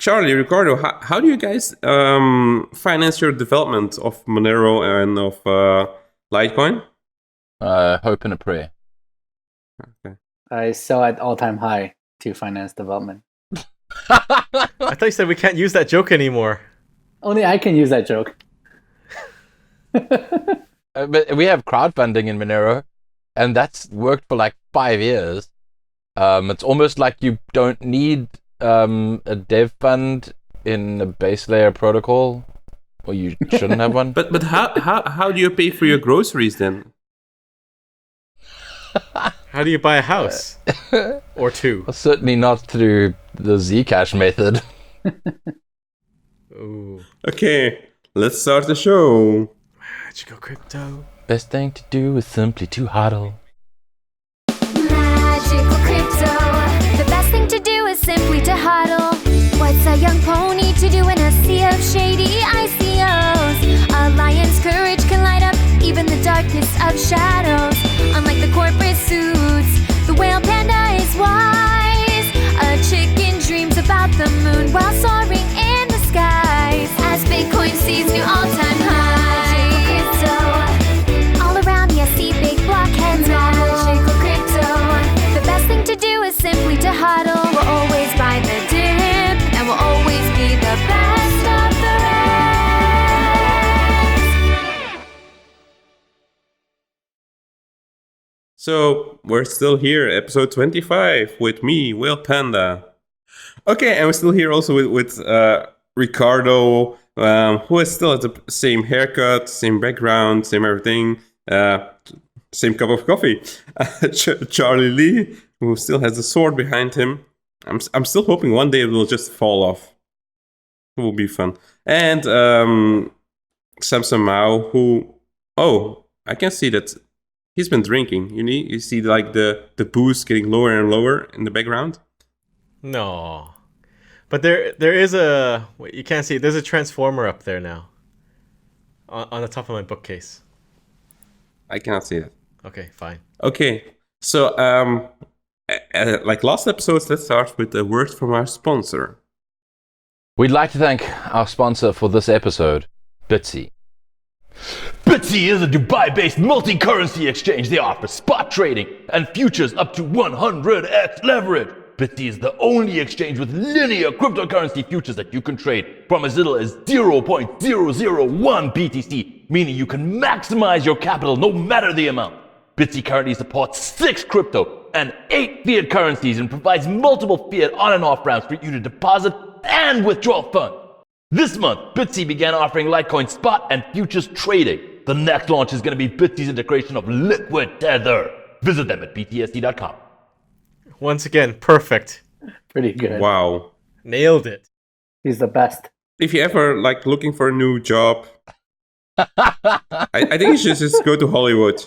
Charlie, Ricardo, how do you guys finance your development of Monero and of Litecoin? Hope and a prayer. Okay. I sell at all-time high to finance development. I thought you said we can't use that joke anymore. Only I can use that joke. But we have crowdfunding in Monero, and that's worked for like 5 years. It's almost like you don't need a dev fund in a base layer protocol, or you shouldn't have one. But how do you pay for your groceries then? How do you buy a house? Or two? Well, certainly not through the ZCash method. Ooh. Okay, let's start the show. Magical crypto. Best thing to do is simply to hodl. Magical crypto. The best thing to do is simply to hodl. What's a young pony to do in a sea of shady ICOs? A lion's courage can light up even the darkest of shadows. Unlike the corporate suits, the whale panda is wise. A chicken dreams about the moon while soaring in the skies. As Bitcoin sees new all-time highs. All around me I see big blockheads. Magical crypto. The best thing to do is simply to hodl. We'll always buy the dip, and we'll always be the best of the rest. So we're still here, episode 25, with me, Whale Panda. Okay, and we're still here also with Ricardo, who is still at the same haircut, same background, same everything, same cup of coffee. Charlie Lee, who still has the sword behind him. I'm still hoping one day it will just fall off. It will be fun. And Samson Mao, who, I can see that he's been drinking. You see like the booze getting lower and lower in the background. No. But there is a... Wait, you can't see it. There's a transformer up there now. On the top of my bookcase. I cannot see that. Okay, fine. Okay, so like last episodes, let's start with a word from our sponsor. We'd like to thank our sponsor for this episode, Bitsy. Bitsy is a Dubai-based multi-currency exchange. They offer spot trading and futures up to 100x leverage. Bitsy is the only exchange with linear cryptocurrency futures that you can trade from as little as 0.001 BTC, meaning you can maximize your capital no matter the amount. Bitsy currently supports 6 crypto and 8 fiat currencies and provides multiple fiat on and off ramps for you to deposit and withdraw funds. This month, Bitsy began offering Litecoin spot and futures trading. The next launch is going to be Bitsy's integration of Liquid Tether. Visit them at btsc.com. Once again, perfect. Pretty good. Wow. Nailed it. He's the best. If you ever like looking for a new job, I think you should just go to Hollywood.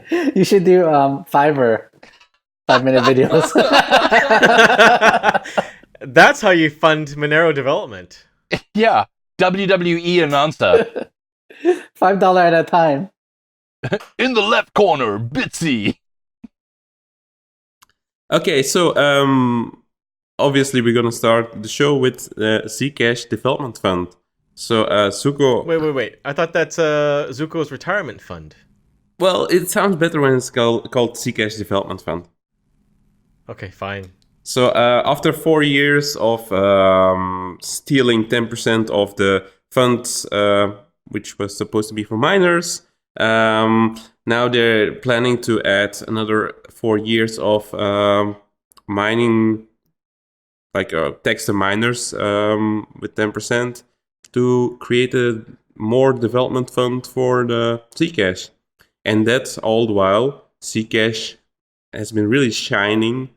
You should do Fiverr 5-minute videos. That's how you fund Monero development. Yeah, WWE announcer. $5 at a time. In the left corner, Bitsy. Okay, so obviously we're gonna start the show with ZCash Development Fund. So Zooko. Wait. I thought that's Zooko's retirement fund. Well, it sounds better when it's called ZCash Development Fund. Okay, fine. So after 4 years of stealing 10% of the funds, which was supposed to be for miners, now they're planning to add another 4 years of mining, like tax the miners with 10% to create a more development fund for the ZCash. And that's all the while ZCash has been really shining.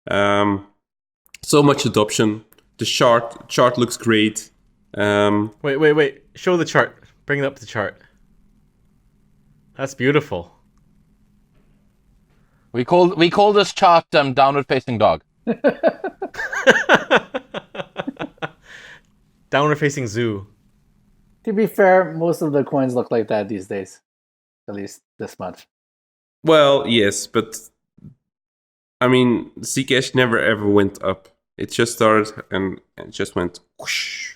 So much adoption. The chart looks great. Wait. Show the chart. Bring up the chart. That's beautiful. We call this chart downward facing dog. Downward facing zoo. To be fair, most of the coins look like that these days. At least this much. Well, yes, but I mean, ZCash never ever went up. It just started and it just went whoosh.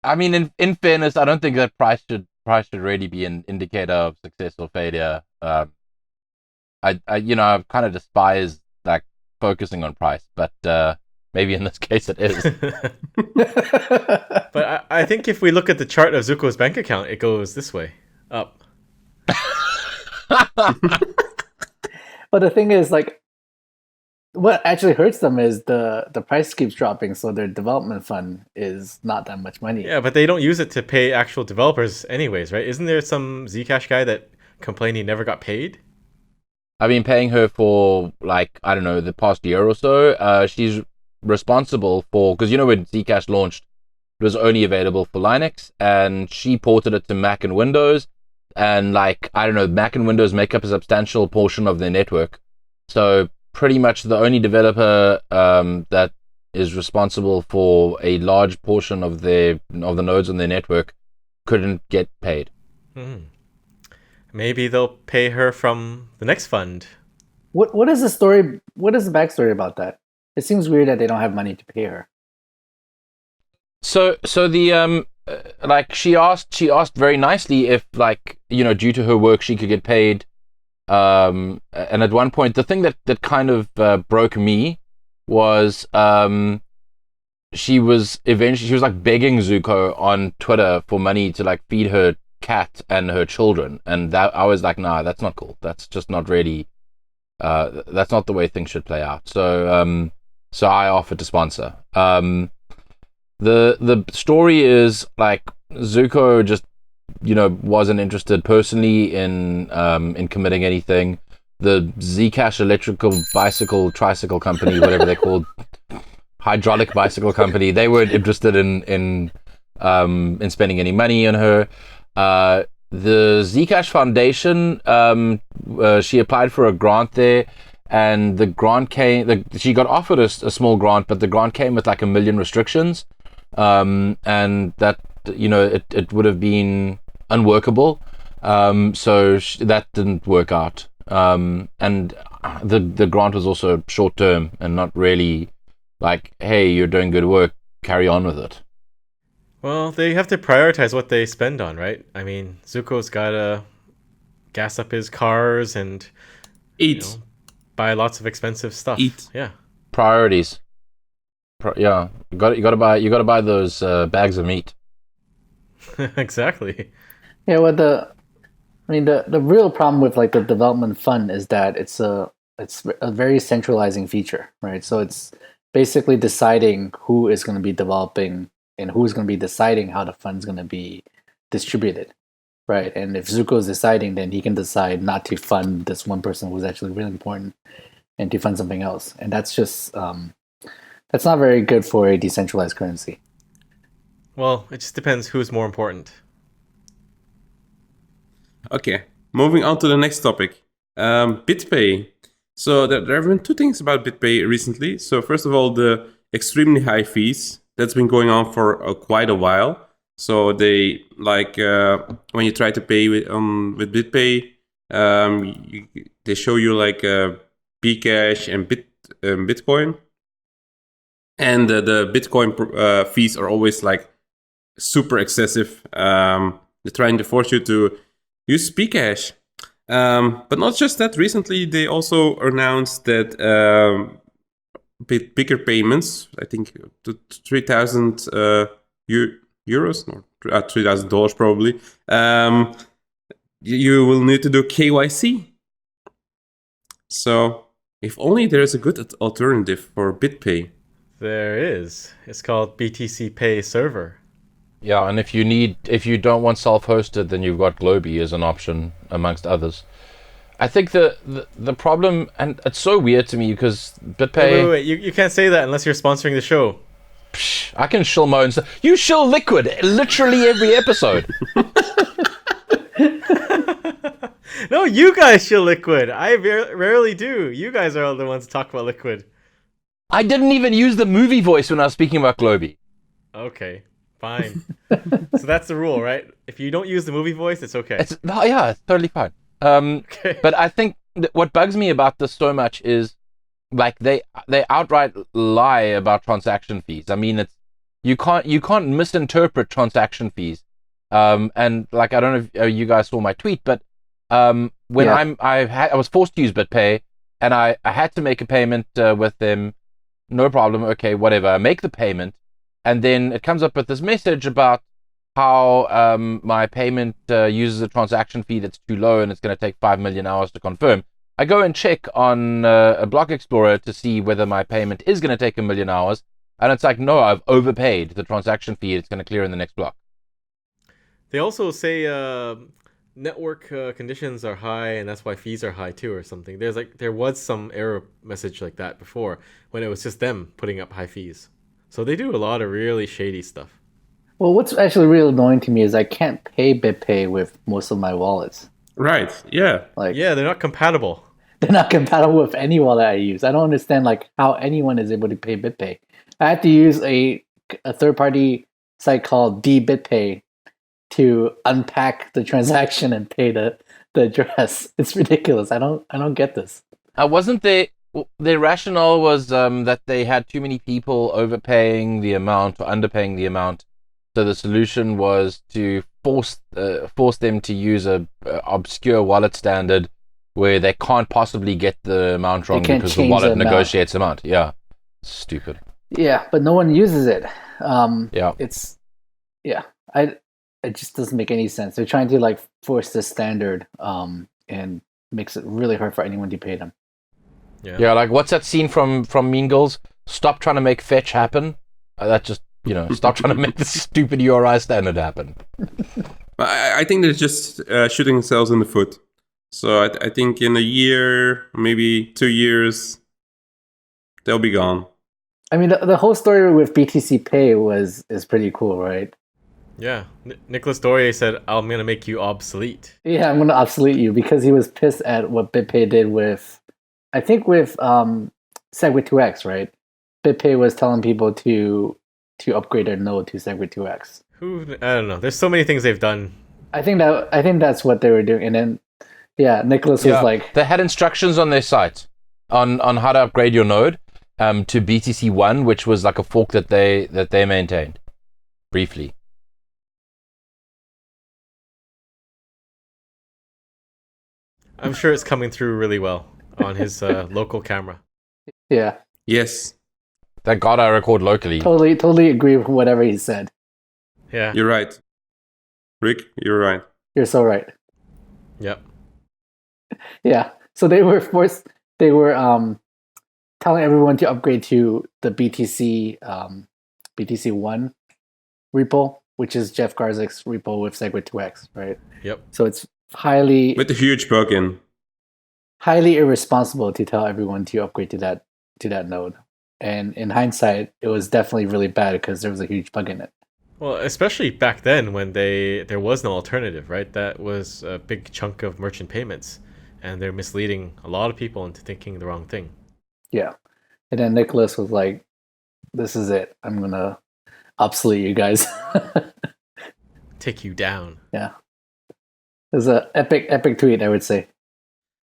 I mean, in fairness, I don't think that price should really be an indicator of success or failure. I I kind of despise like focusing on price, but maybe in this case it is. But I think if we look at the chart of Zooko's bank account, it goes this way, up. But the thing is, like, what actually hurts them is the price keeps dropping, so their development fund is not that much money. Yeah, but they don't use it to pay actual developers anyways, right? Isn't there some Zcash guy that complained he never got paid? I've been paying her for like, I don't know, the past year or so. She's responsible for, because when Zcash launched, it was only available for Linux, and she ported it to Mac and Windows. And like, I don't know, Mac and Windows make up a substantial portion of their network. So pretty much the only developer that is responsible for a large portion of the nodes on their network couldn't get paid. Maybe they'll pay her from the next fund. What is the story? What is the backstory about that? It seems weird that they don't have money to pay her. So the like she asked very nicely if like due to her work she could get paid. And at one point, the thing that kind of broke me was she was like begging Zooko on Twitter for money to like feed her cat and her children, and that I was like, nah, that's not cool. That's just not really. That's not the way things should play out. So so I offered to sponsor. The story is like Zooko just wasn't interested personally in committing anything. The ZCash electrical bicycle tricycle company, whatever they're called, hydraulic bicycle company, they weren't interested in spending any money on her. The ZCash Foundation, she applied for a grant there, and the grant came. She got offered a small grant, but the grant came with like 1 million restrictions, and that it would have been unworkable. So that didn't work out. And the grant was also short term and not really like, hey, you're doing good work, carry on with it. Well, they have to prioritize what they spend on, right? I mean, Zuko's gotta gas up his cars and buy lots of expensive stuff. Yeah, priorities. Yeah, you gotta buy those bags of meat. Exactly. Yeah, the real problem with like the development fund is that it's a very centralizing feature, right? So it's basically deciding who is going to be developing and who's going to be deciding how the fund's going to be distributed, right? And if Zooko is deciding, then he can decide not to fund this one person who's actually really important and to fund something else. And that's just that's not very good for a decentralized currency. Well, it just depends who's more important. Okay, moving on to the next topic. BitPay. So there have been two things about BitPay recently. So first of all, the extremely high fees. That's been going on for quite a while. So they like when you try to pay with BitPay, they show you like Bcash and Bitcoin, and the Bitcoin fees are always like super excessive. They're trying to force you to use Bcash, but not just that. Recently, they also announced that bigger payments, I think to 3,000 euros, or $3,000 probably, you will need to do KYC. So if only there is a good alternative for BitPay. There is. It's called BTC Pay Server. Yeah, and if you don't want self-hosted, then you've got Globy as an option amongst others. I think the problem, and it's so weird to me because BitPay... Wait. You can't say that unless you're sponsoring the show. Psh, I can shill my own stuff. You shill Liquid literally every episode. No, you guys shill Liquid. I rarely do. You guys are all the ones to talk about Liquid. I didn't even use the movie voice when I was speaking about Globy. Okay, fine. So that's the rule, right? If you don't use the movie voice, it's okay. It's totally fine. Okay. But I think what bugs me about this so much is like they outright lie about transaction fees. I mean, it's you can't misinterpret transaction fees. And like I don't know if you guys saw my tweet, but when I was forced to use BitPay, and I had to make a payment with them. No problem. Okay, whatever. I make the payment, and then it comes up with this message about how my payment uses a transaction fee that's too low, and it's going to take 5 million hours to confirm. I go and check on a block explorer to see whether my payment is going to take 1 million hours, and it's like, no, I've overpaid the transaction fee. It's going to clear in the next block. They also say network conditions are high, and that's why fees are high too, or something. There was some error message like that before when it was just them putting up high fees. So they do a lot of really shady stuff. Well, what's actually really annoying to me is I can't pay BitPay with most of my wallets. Right. Yeah. Yeah, they're not compatible. They're not compatible with any wallet I use. I don't understand how anyone is able to pay BitPay. I had to use a third-party site called BitPay to unpack the transaction and pay the address. It's ridiculous. I don't get this. Wasn't their rationale was that they had too many people overpaying the amount or underpaying the amount, so the solution was to force them to use a obscure wallet standard where they can't possibly get the amount wrong because the wallet negotiates the amount. Yeah, stupid. Yeah, but no one uses it. It just doesn't make any sense. They're trying to force the standard, and makes it really hard for anyone to pay them. Yeah, like what's that scene from Mean Girls? Stop trying to make fetch happen. That just stop trying to make the stupid URI standard happen. I think they're just shooting themselves in the foot. So I think in a year, maybe 2 years, they'll be gone. I mean, the whole story with BTC Pay is pretty cool, right? Yeah, Nicholas Dorier said, "I'm gonna make you obsolete." Yeah, I'm gonna obsolete you because he was pissed at what BitPay did with, I think with Segwit2x, right? BitPay was telling people to upgrade their node to Segwit2x. I don't know. There's so many things they've done. I think that's what they were doing, and then Nicholas was like, they had instructions on their site on how to upgrade your node to BTC1, which was like a fork that they maintained briefly. I'm sure it's coming through really well on his local camera. Yeah. Yes. Thank God I record locally. Totally agree with whatever he said. Yeah. You're right. Rick, you're right. You're so right. Yep. Yeah. So they were telling everyone to upgrade to the BTC1 repo, which is Jeff Garzick's repo with Segwit2x, right? Yep. So it's highly with a huge bug in. Highly irresponsible to tell everyone to upgrade to that node. And in hindsight, it was definitely really bad because there was a huge bug in it. Well, especially back then when there was no alternative, right? That was a big chunk of merchant payments, and they're misleading a lot of people into thinking the wrong thing. Yeah. And then Nicholas was like, "This is it. I'm going to obsolete you guys." Take you down. Yeah. It was an epic tweet, I would say.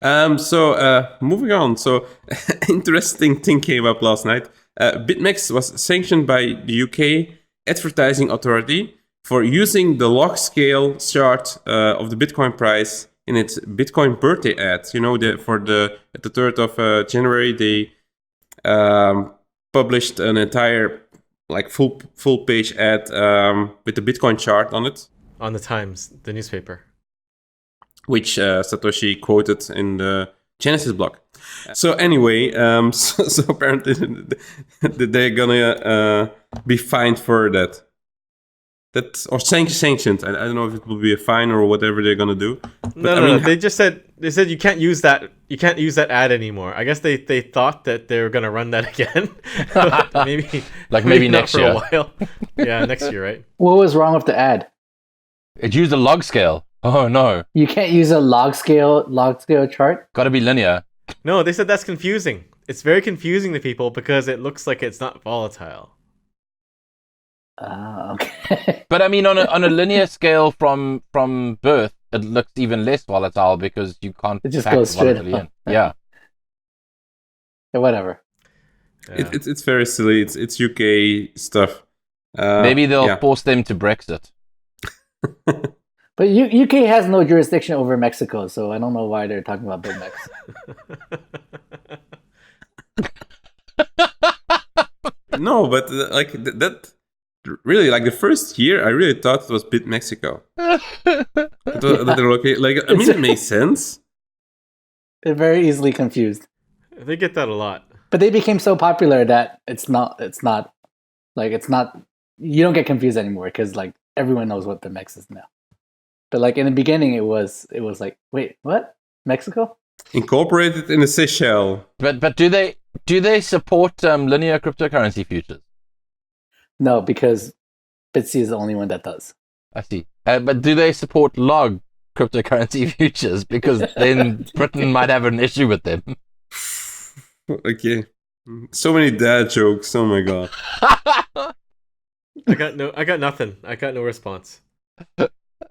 So moving on. So interesting thing came up last night. BitMEX was sanctioned by the UK advertising authority for using the log scale chart of the Bitcoin price in its Bitcoin birthday ads. At the 3rd of January, they published an entire full page ad with the Bitcoin chart on it. On the Times, the newspaper. Which Satoshi quoted in the Genesis blog. So anyway, so apparently they're gonna be fined for that. Or sanctioned. I don't know if it will be a fine or whatever they're gonna do. But No. They said you can't use that. You can't use that ad anymore. I guess they thought that they were gonna run that again. maybe next for year. A while. Yeah, next year, right? What was wrong with the ad? It used a log scale. Oh no! You can't use a log scale chart. Got to be linear. No, they said that's confusing. It's very confusing to people because it looks like it's not volatile. Okay. But I mean, on a linear scale from birth, it looks even less volatile because you can't. It just goes straight up. Yeah. whatever. Yeah. It's very silly. It's UK stuff. Maybe they'll yeah. force them to Brexit. But UK has no jurisdiction over Mexico, so I don't know why they're talking about BitMEX. No, but like that. Really, like the first year, I really thought it was BitMexico. That they're okay. Like, I mean, it makes sense. They're very easily confused. They get that a lot. But they became so popular that it's not. You don't get confused anymore because like everyone knows what BitMEX is now. But like in the beginning, it was like, wait, what? Mexico? Incorporated in the Seychelles. But do they support linear cryptocurrency futures? No, because Bitsy is the only one that does. I see. But do they support log cryptocurrency futures? Because then Britain might have an issue with them. Okay. So many dad jokes. Oh my god. I got nothing. I got no response.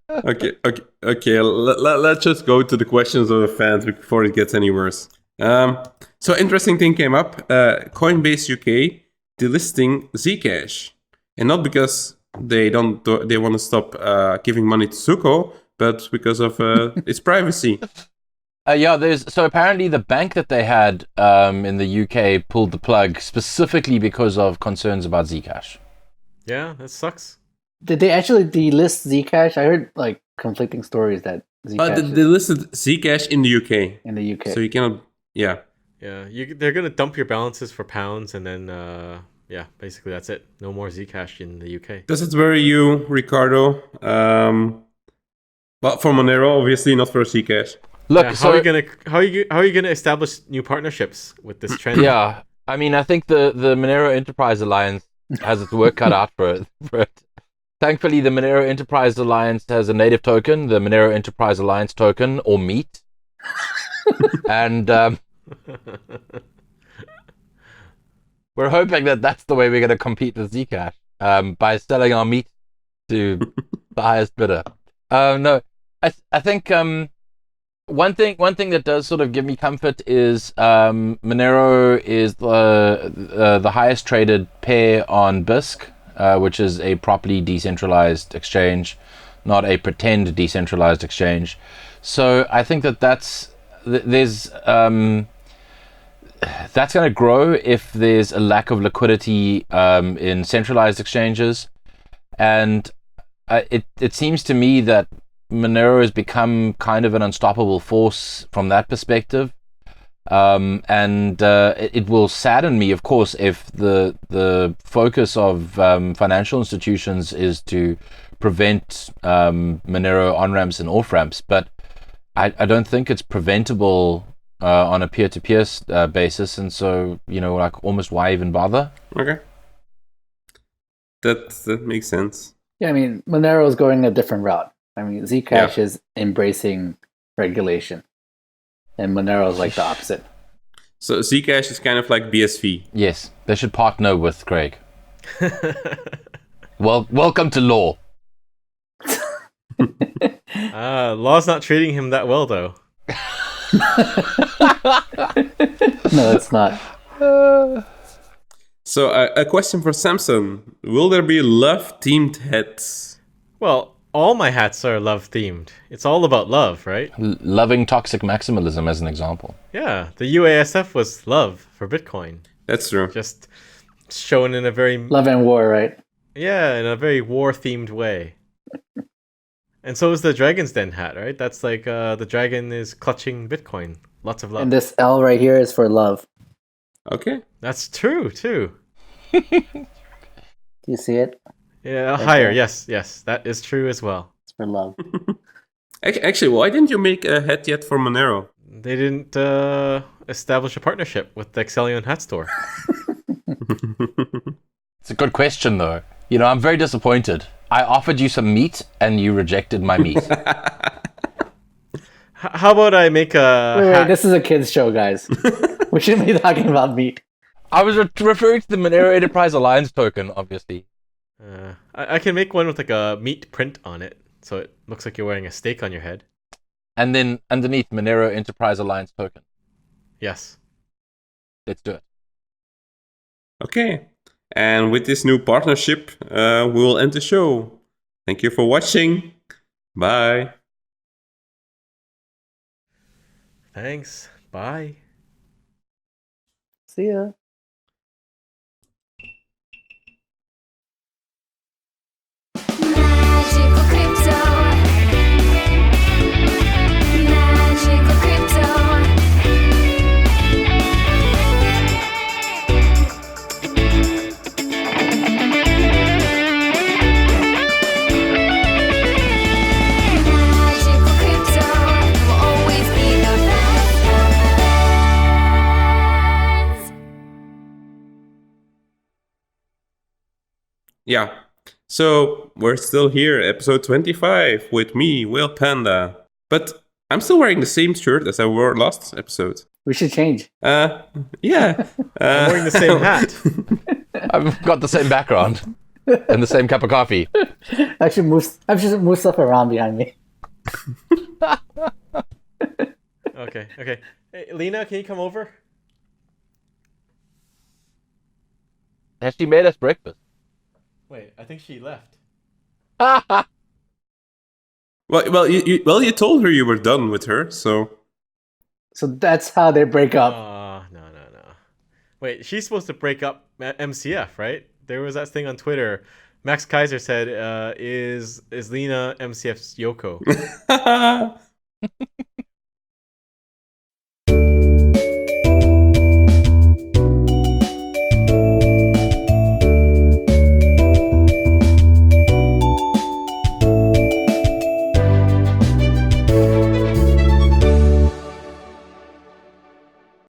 Okay. Let's just go to the questions of the fans before it gets any worse. So interesting thing came up. Coinbase UK delisting ZCash, and not because they want to stop giving money to Zooko, but because of its privacy. So apparently the bank that they had in the UK pulled the plug specifically because of concerns about ZCash. Yeah, that sucks. Did they actually delist Zcash? I heard like conflicting stories that Zcash They listed Zcash in the UK. in the UK. So you cannot, yeah. Yeah, they're gonna dump your balances for pounds, and then yeah, basically that's it. No more Zcash in the UK. Does it worry you, Ricardo? Well, for Monero, obviously, not for Zcash. Look, Yeah, so how are you gonna establish new partnerships with this trend? yeah, I mean, I think the Monero Enterprise Alliance has its work cut out for it. Thankfully, the Monero Enterprise Alliance has a native token, the Monero Enterprise Alliance token, or MEAT. And we're hoping that that's the way we're going to compete with Zcash, by selling our meat to the highest bidder. No, I think one thing that does sort of give me comfort is Monero is the highest traded pair on BISC. Which is a properly decentralized exchange, not a pretend decentralized exchange. So I think that's going to grow if there's a lack of liquidity in centralized exchanges, and it seems to me that Monero has become kind of an unstoppable force from that perspective. And it will sadden me, of course, if the focus of financial institutions is to prevent Monero on-ramps and off-ramps. But I don't think it's preventable on a peer-to-peer basis. And so, like, almost why even bother? Okay. That makes sense. Yeah, I mean, Monero is going a different route. I mean, Zcash is embracing regulation. And Monero is like the opposite. So Zcash is kind of like BSV. Yes, they should partner with Craig. Well, welcome to law. Law's not treating him that well, though. No, it's not. So a question for Samson. Will there be love-themed hats? Well, all my hats are love themed. It's all about love, right? Loving toxic maximalism as an example. Yeah, the UASF was love for Bitcoin. That's true. Just shown in a very Love and war, right? in a very war themed way. And so is the Dragon's Den hat, right? That's like the dragon is clutching Bitcoin. Lots of love. And this L right here is for love. Okay. That's true too. Do you see it? Yeah, Right higher. there. Yes, that is true as well. It's for love. Actually, why didn't you make a hat yet for Monero? They didn't establish a partnership with the Excellion Hat Store. It's a good question, though. I'm very disappointed. I offered you some meat, and you rejected my meat. How about I make a Wait, hat? this is a kids show, guys. We shouldn't be talking about meat. I was referring to the Monero Enterprise Alliance token, obviously. I can make one with like a meat print on it, so it looks like you're wearing a steak on your head. And then underneath Monero Enterprise Alliance token. Yes. Let's do it. Okay. And with this new partnership, we'll end the show. Thank you for watching. Bye. Thanks. Bye. See ya. Magical crypto. Magical crypto. Magical crypto will always be the best of the best. Yeah. So we're still here, episode 25, with me, Will Panda. But I'm still wearing the same shirt as I wore last episode. We should change. Yeah. I'm wearing the same hat. I've got the same background and the same cup of coffee. I should move stuff around behind me. Okay. Hey, Lena, can you come over? Has she made us breakfast? Wait, I think she left. Well, you told her you were done with her, so So that's how they break up. No. Wait, she's supposed to break up MCF, right? There was that thing on Twitter. Max Kaiser said, "Is Lena MCF's Yoko?"